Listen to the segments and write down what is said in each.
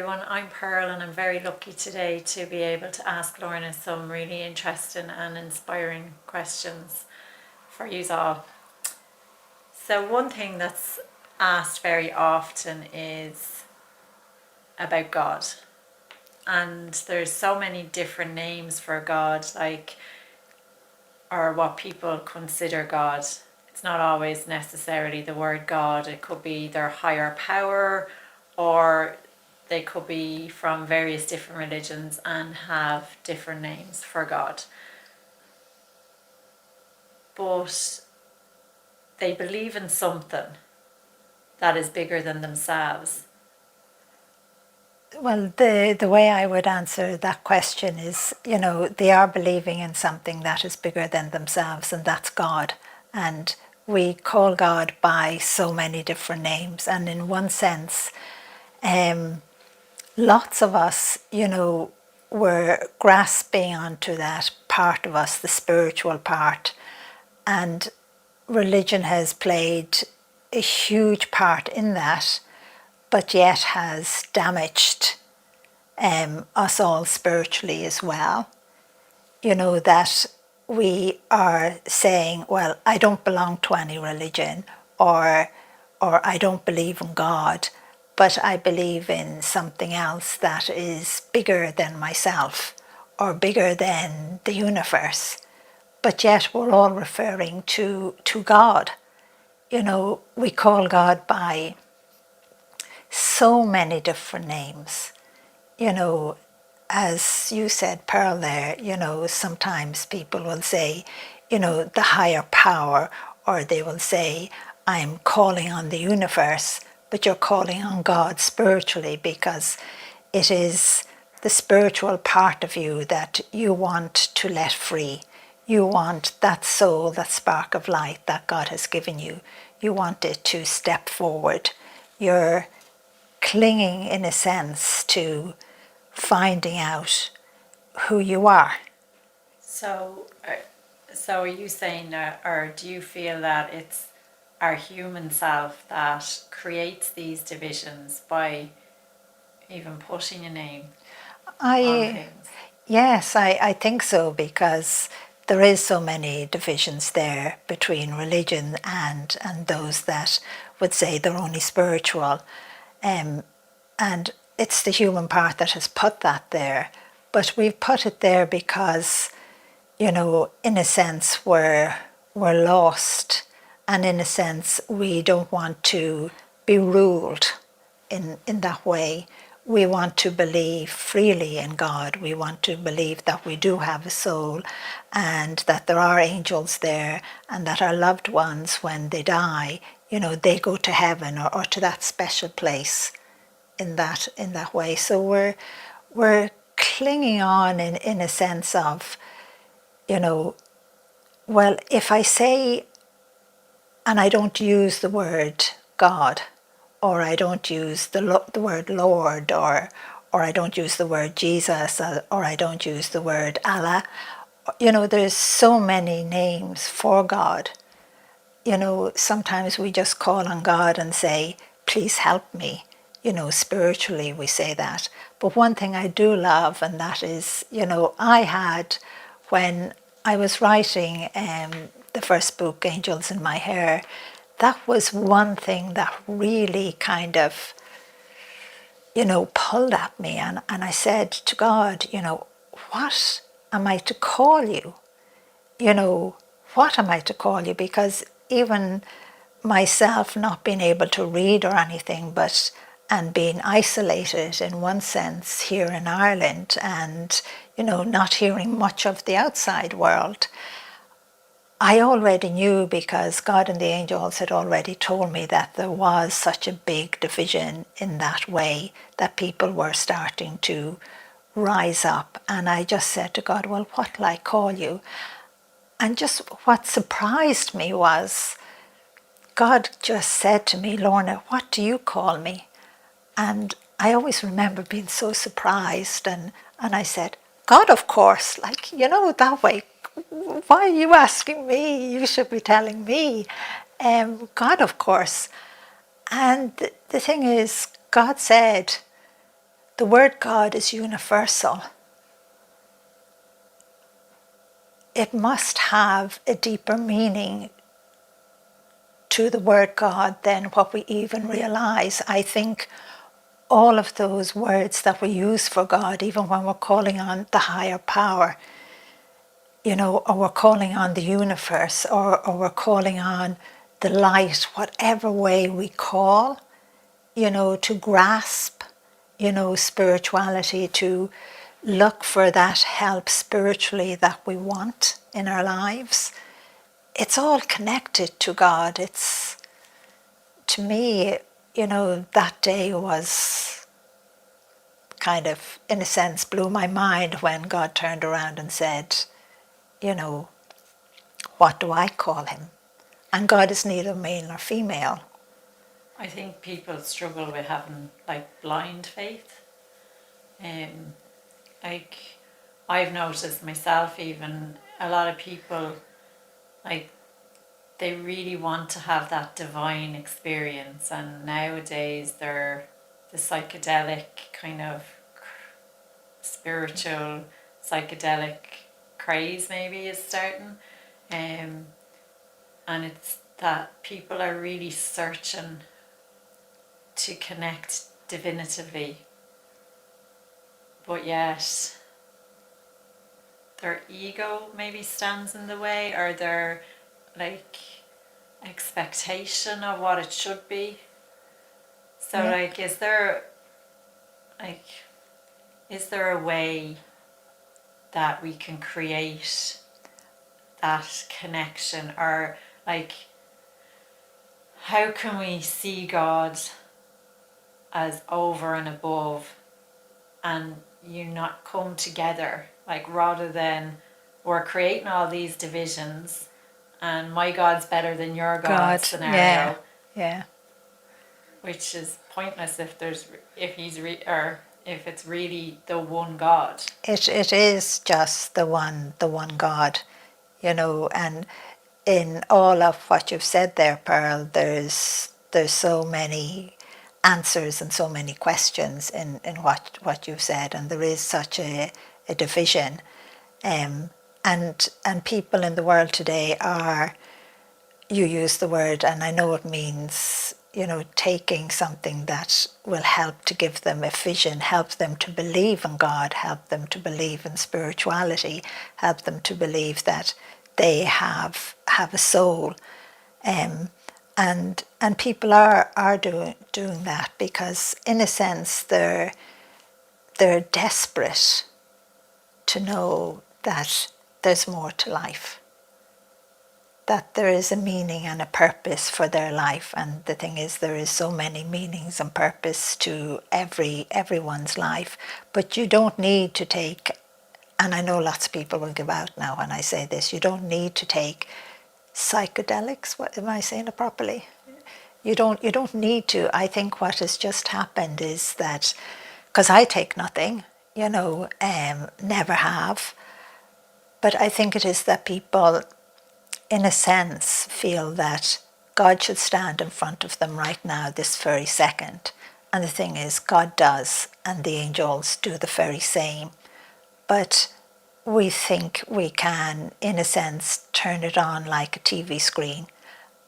everyone, I'm Pearl and I'm very lucky today to be able to ask Lorna some really interesting and inspiring questions for you all. So one thing that's asked very often is about God, and there's so many different names for God, or what people consider God. It's not always necessarily the word God. It could be their higher power, or they could be from various different religions and have different names for God. But they believe in something that is bigger than themselves. Well, the way I would answer that question is, they are believing in something that is bigger than themselves, and that's God. And we call God by so many different names. And in one sense, lots of us, were grasping onto that part of us, the spiritual part. And religion has played a huge part in that, but yet has damaged us all spiritually as well. That we are saying, well, I don't belong to any religion, or I don't believe in God, but I believe in something else that is bigger than myself or bigger than the universe. But yet we're all referring to God. We call God by so many different names. As you said, Pearl, there, sometimes people will say, the higher power, or they will say, I'm calling on the universe, but you're calling on God spiritually, because it is the spiritual part of you that you want to let free. You want that soul, that spark of light that God has given you. You want it to step forward. You're clinging, in a sense, to finding out who you are. So are you saying that, or do you feel that it's our human self that creates these divisions by even putting a name on things? Yes, I think so, because there is so many divisions there between religion and those that would say they're only spiritual. And it's the human part that has put that there. But we've put it there because, in a sense, we're lost. And in a sense, we don't want to be ruled in that way. We want to believe freely in God. We want to believe that we do have a soul, and that there are angels there, and that our loved ones, when they die, they go to heaven, or to that special place in that way. So we're clinging on in a sense of, well, if I say, and I don't use the word God, or I don't use the word Lord, or I don't use the word Jesus, or I don't use the word Allah. There's so many names for God. Sometimes we just call on God and say, please help me. Spiritually we say that. But one thing I do love, and that is, I had, when I was writing the first book, Angels in My Hair, that was one thing that really kind of, pulled at me. And I said to God, what am I to call you? What am I to call you? Because even myself not being able to read or anything, and being isolated in one sense here in Ireland, and not hearing much of the outside world, I already knew, because God and the angels had already told me, that there was such a big division in that way, that people were starting to rise up. And I just said to God, well, what will I call you? And just what surprised me was, God just said to me, Lorna, what do you call me? And I always remember being so surprised, and I said, God, of course, that way. Why are you asking me? You should be telling me. God, of course. And the thing is, God said, the word God is universal. It must have a deeper meaning to the word God than what we even realize. I think all of those words that we use for God, even when we're calling on the higher power, or we're calling on the universe, or we're calling on the light, whatever way we call, to grasp, spirituality, to look for that help spiritually that we want in our lives. It's all connected to God. It's, to me, that day was kind of, in a sense, blew my mind when God turned around and said, what do I call him? And God is neither male nor female. I think people struggle with having blind faith. I've noticed myself, even a lot of people, they really want to have that divine experience, and nowadays the psychedelic kind of spiritual psychedelic craze maybe is starting, and it's that people are really searching to connect divinatively, but yet their ego maybe stands in the way, or their expectation of what it should be. So is there a way that we can create that connection, or how can we see God as over and above, and not come together, rather than we're creating all these divisions and my God's better than your God scenario. Yeah. Which is pointless if it's really the one God. It is just the one God, and in all of what you've said there, Pearl, there's so many answers and so many questions in what you've said, and there is such a division, and people in the world today are, you use the word, and I know it means, taking something that will help to give them a vision, help them to believe in God, help them to believe in spirituality, help them to believe that they have a soul, and people are doing that because, in a sense, they're desperate to know that there's more to life, that there is a meaning and a purpose for their life. And the thing is, there is so many meanings and purpose to everyone's life, but you don't need to take, and I know lots of people will give out now when I say this, you don't need to take psychedelics. What, am I saying it properly? You don't need to. I think what has just happened is that, because I take nothing, never have, but I think it is that people, in a sense, feel that God should stand in front of them right now, this very second. And the thing is, God does, and the angels do the very same. But we think we can, in a sense, turn it on like a TV screen,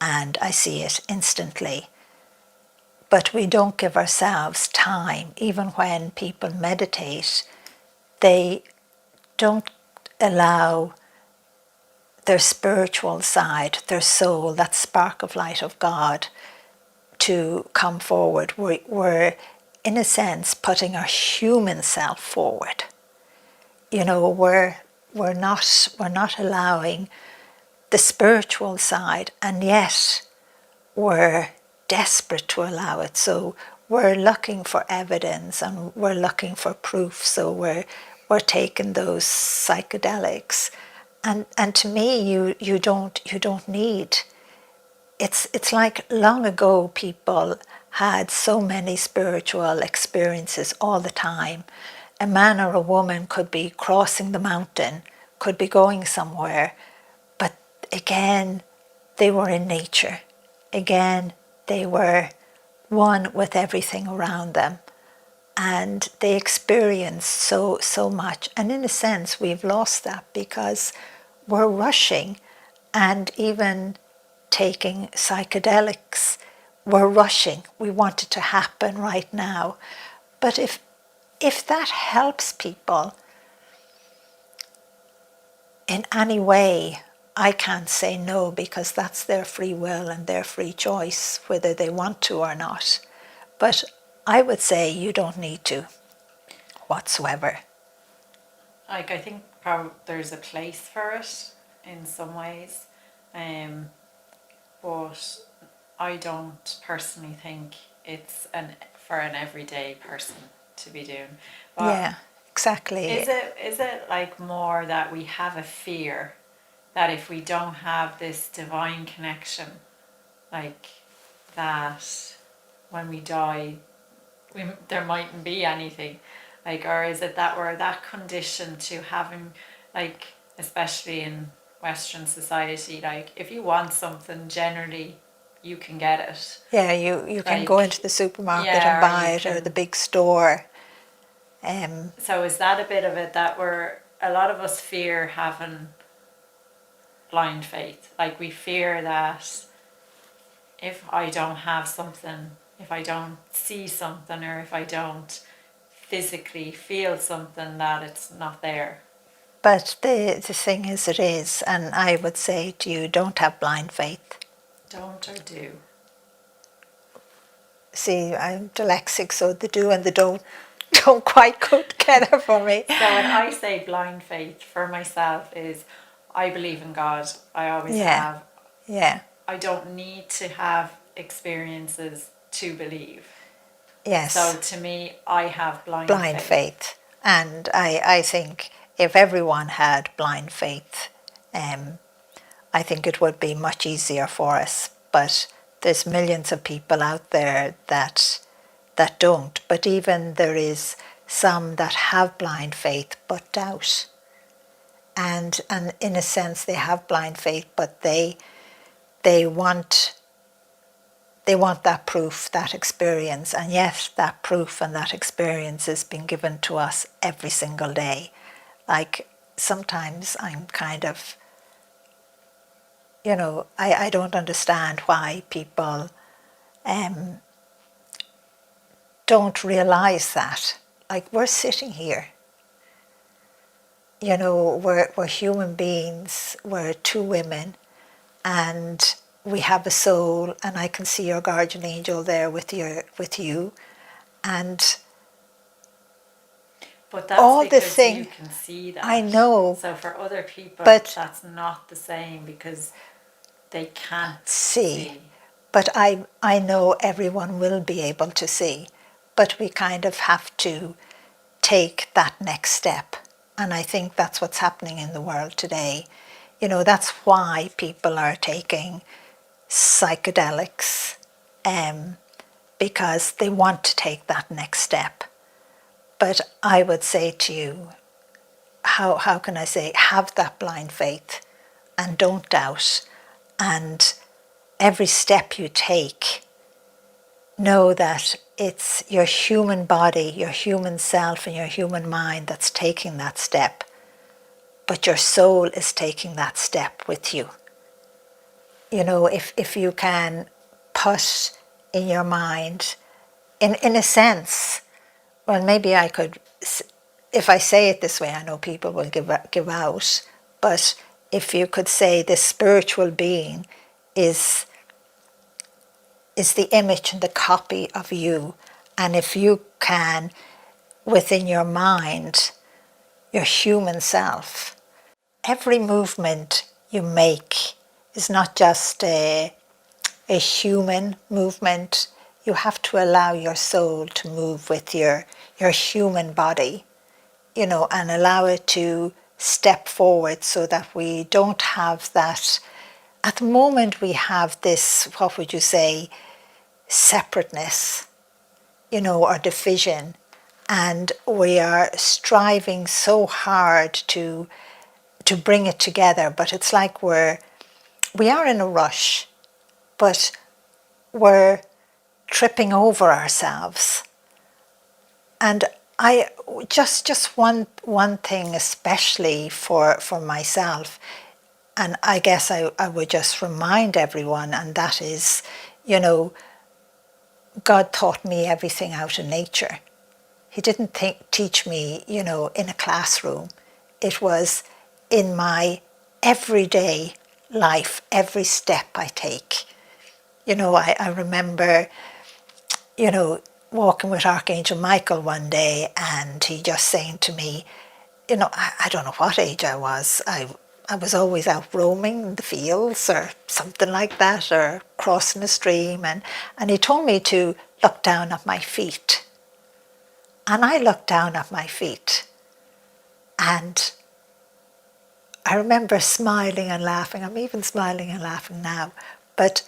and I see it instantly. But we don't give ourselves time. Even when people meditate, they don't allow their spiritual side, their soul, that spark of light of God, to come forward. We're, in a sense, putting our human self forward. We're not allowing the spiritual side, and yet we're desperate to allow it. So we're looking for evidence and we're looking for proof. So we're taking those psychedelics, and to me, you don't need. It's like long ago people had so many spiritual experiences all the time. A man or a woman could be crossing the mountain, could be going somewhere, but again, they were in nature. Again, they were one with everything around them. and they experience so much. And in a sense, we've lost that because we're rushing, and even taking psychedelics, we're rushing. We want it to happen right now. But if that helps people in any way, I can't say no, because that's their free will and their free choice, whether they want to or not. But I would say you don't need to whatsoever. Like, I think there's a place for it in some ways, but I don't personally think it's for an everyday person to be doing. But Yeah, exactly. is it like more that we have a fear that if we don't have this divine connection, like that when we die, there mightn't be anything, like, or is it that we're that conditioned to having, like, especially in Western society, like, if you want something, generally you can get it. Yeah, you can Like, go into the supermarket yeah, and or buy you it, or can- the big store. So is that a bit of it, that a lot of us fear having blind faith? Like, we fear that if I don't have something, if I don't see something, or if I don't physically feel something, that it's not there. But the thing is, it is, and I would say to you, don't have blind faith. Don't or do? See, I'm dyslexic, so the do and the don't quite go together for me. So when I say blind faith for myself is, I believe in God. I always have. Yeah, I don't need to have experiences to believe. yes. So to me, I have Blind faith. And I think if everyone had blind faith, I think it would be much easier for us. But there's millions of people out there that don't. But even there is some that have blind faith but doubt. And in a sense, they have blind faith, but they want that proof, that experience. And yes, that proof and that experience is being given to us every single day. Like, sometimes I'm kind of, I don't understand why people don't realize that. Like, we're sitting here, we're human beings, we're two women, and we have a soul, and I can see your guardian angel there with you, and But that's all the because thing. you can see that. I know. So for other people, But that's not the same, because they can't see. see. But I know everyone will be able to see, but we kind of have to take that next step. And I think that's what's happening in the world today. That's why people are taking psychedelics, because they want to take that next step. But I would say to you, how can I say, have that blind faith and don't doubt. And every step you take, know that it's your human body, your human self, and your human mind that's taking that step. But your soul is taking that step with you. If you can put in your mind, in a sense, well, maybe I could, if I say it this way, I know people will give out, but if you could say this spiritual being is the image and the copy of you, and if you can, within your mind, your human self, every movement you make is not just a human movement. You have to allow your soul to move with your human body, and allow it to step forward, so that we don't have that. At the moment we have this, what would you say, separateness, or division, and we are striving so hard to bring it together, but it's like we are in a rush, but we're tripping over ourselves. And I just one thing especially for myself, and I guess I would just remind everyone, and that is, God taught me everything out in nature. He didn't teach me, in a classroom. It was in my everyday life, every step I take. I remember, walking with Archangel Michael one day, and he just saying to me, I don't know what age I was. I was always out roaming in the fields or something like that, or crossing a stream, and he told me to look down at my feet. And I looked down at my feet, and I remember smiling and laughing. I'm even smiling and laughing now, but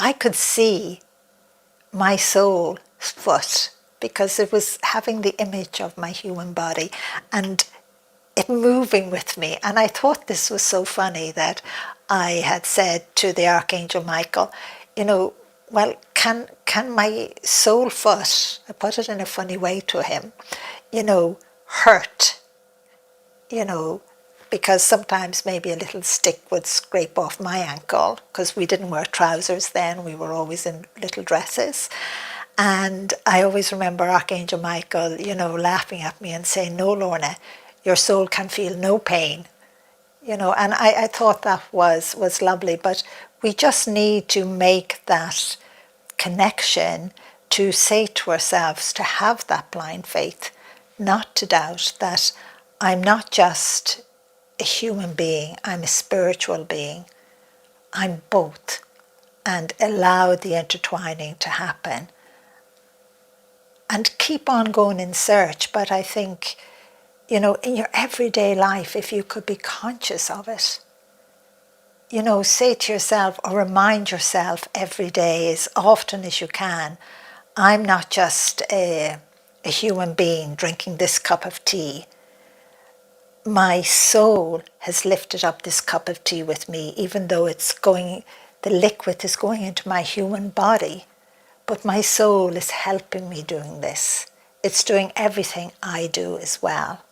I could see my soul's foot, because it was having the image of my human body and it moving with me. And I thought this was so funny that I had said to the Archangel Michael, well, can my soul foot, I put it in a funny way to him, hurt, because sometimes maybe a little stick would scrape off my ankle, because we didn't wear trousers then, we were always in little dresses. And I always remember Archangel Michael, laughing at me and saying, "No, Lorna, your soul can feel no pain." And I thought that was lovely, but we just need to make that connection, to say to ourselves, to have that blind faith, not to doubt that I'm not just a human being, I'm a spiritual being. I'm both, and allow the intertwining to happen. And keep on going in search, but I think, in your everyday life, if you could be conscious of it, say to yourself or remind yourself every day as often as you can, I'm not just a human being drinking this cup of tea. My soul has lifted up this cup of tea with me, even though the liquid is going into my human body. But my soul is helping me doing this. It's doing everything I do as well.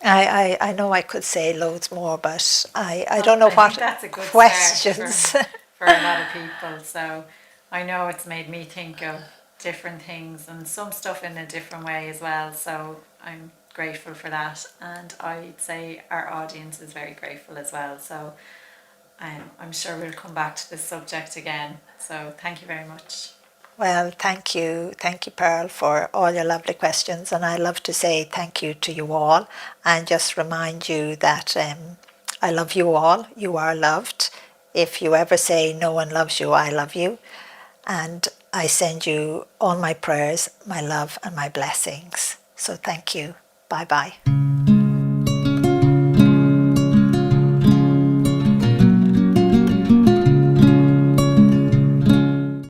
I know I could say loads more, but I don't know what that's a good questions. start for a lot of people. So I know it's made me think of different things and some stuff in a different way as well. So I'm grateful for that, and I'd say our audience is very grateful as well. So I'm sure we'll come back to this subject again. So thank you very much. Well, thank you, Pearl, for all your lovely questions, and I love to say thank you to you all, and just remind you that I love you all. You are loved. If you ever say no one loves you, I love you, and I send you all my prayers, my love, and my blessings. So thank you. Bye bye.